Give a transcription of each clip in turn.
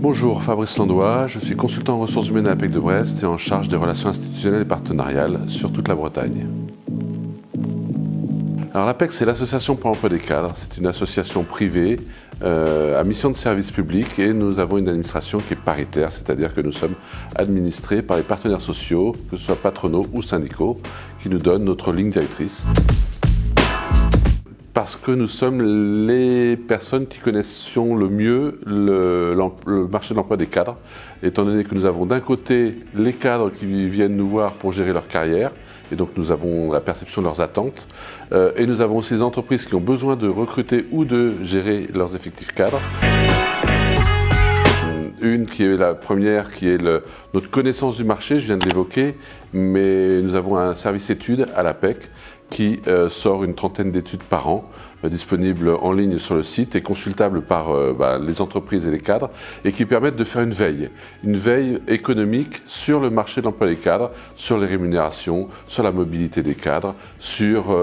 Bonjour, Fabrice Landois, je suis consultant en ressources humaines à l'APEC de Brest et en charge des relations institutionnelles et partenariales sur toute la Bretagne. Alors l'APEC, c'est l'Association pour l'emploi des cadres. C'est une association privée à mission de service public et nous avons une administration qui est paritaire, c'est-à-dire que nous sommes administrés par les partenaires sociaux, que ce soit patronaux ou syndicaux, qui nous donnent notre ligne directrice. Parce que nous sommes les personnes qui connaissons le mieux le marché de l'emploi des cadres, étant donné que nous avons d'un côté les cadres qui viennent nous voir pour gérer leur carrière, et donc nous avons la perception de leurs attentes, et nous avons aussi les entreprises qui ont besoin de recruter ou de gérer leurs effectifs cadres. Une qui est la première, qui est notre connaissance du marché, je viens de l'évoquer, mais nous avons un service études à l'APEC qui sort une trentaine d'études par an, disponibles en ligne sur le site et consultables par les entreprises et les cadres, et qui permettent de faire une veille économique sur le marché de l'emploi des cadres, sur les rémunérations, sur la mobilité des cadres, sur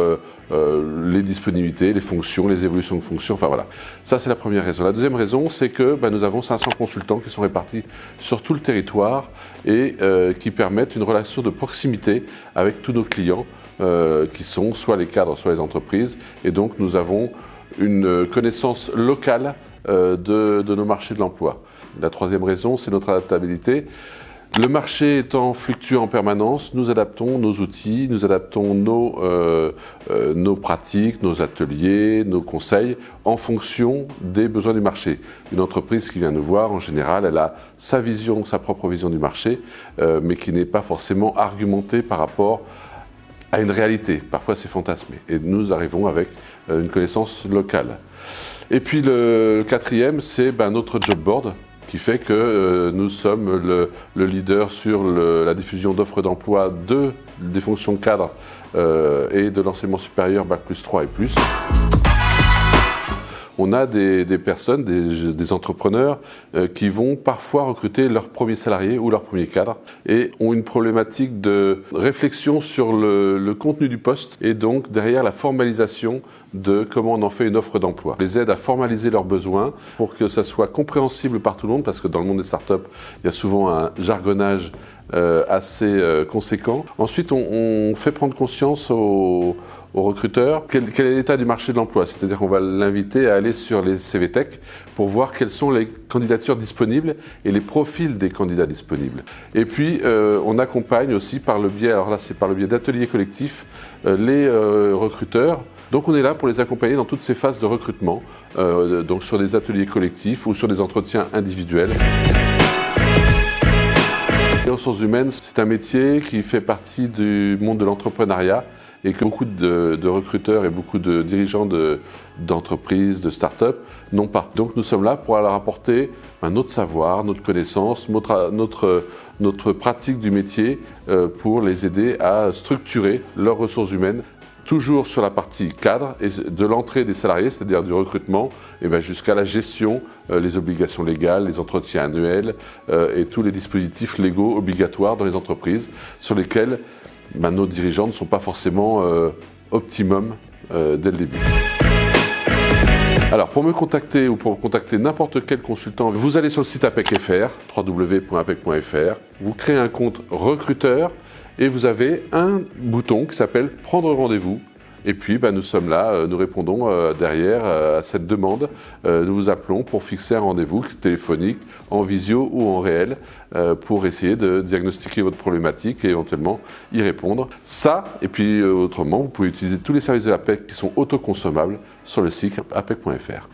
les disponibilités, les fonctions, les évolutions de fonctions, enfin voilà. Ça, c'est la première raison. La deuxième raison, c'est que nous avons 500 consultants qui sont répartis sur tout le territoire et qui permettent une relation de proximité avec tous nos clients, qui sont soit les cadres, soit les entreprises. Et donc, nous avons une connaissance locale de nos marchés de l'emploi. La troisième raison, c'est notre adaptabilité. Le marché étant fluctuant en permanence, nous adaptons nos outils, nous adaptons nos pratiques, nos ateliers, nos conseils en fonction des besoins du marché. Une entreprise qui vient nous voir, en général, elle a sa vision, sa propre vision du marché, mais qui n'est pas forcément argumentée par rapport à une réalité. Parfois, c'est fantasmé. Et nous arrivons avec une connaissance locale. Et puis le quatrième, c'est notre job board, qui fait que nous sommes le leader sur la diffusion d'offres d'emploi des fonctions cadres et de l'enseignement supérieur Bac+3 et plus. On a des personnes, des entrepreneurs qui vont parfois recruter leur premier salarié ou leur premier cadre et ont une problématique de réflexion sur le contenu du poste et donc derrière la formalisation de comment on en fait une offre d'emploi. On les aide à formaliser leurs besoins pour que ça soit compréhensible par tout le monde, parce que dans le monde des startups, il y a souvent un jargonnage assez conséquent. Ensuite, on fait prendre conscience aux recruteurs quel est l'état du marché de l'emploi, c'est-à-dire qu'on va l'inviter à aller sur les CVTech pour voir quelles sont les candidatures disponibles et les profils des candidats disponibles. Et puis on accompagne aussi par le biais, alors là c'est par le biais d'ateliers collectifs, les recruteurs. Donc on est là pour les accompagner dans toutes ces phases de recrutement, donc sur des ateliers collectifs ou sur des entretiens individuels. Les ressources humaines, c'est un métier qui fait partie du monde de l'entrepreneuriat et que beaucoup de recruteurs et beaucoup de dirigeants d'entreprises, de start-up n'ont pas. Donc nous sommes là pour leur apporter notre savoir, notre connaissance, notre pratique du métier pour les aider à structurer leurs ressources humaines, toujours sur la partie cadre et de l'entrée des salariés, c'est-à-dire du recrutement, jusqu'à la gestion, les obligations légales, les entretiens annuels et tous les dispositifs légaux obligatoires dans les entreprises sur lesquels nos dirigeants ne sont pas forcément optimum dès le début. Alors pour me contacter ou pour contacter n'importe quel consultant, vous allez sur le site APEC.fr, www.apec.fr, vous créez un compte recruteur et vous avez un bouton qui s'appelle « Prendre rendez-vous ». Et puis nous sommes là, nous répondons derrière à cette demande. Nous vous appelons pour fixer un rendez-vous téléphonique, en visio ou en réel, pour essayer de diagnostiquer votre problématique et éventuellement y répondre. Ça, et puis autrement, vous pouvez utiliser tous les services de l'APEC qui sont autoconsommables sur le site apec.fr.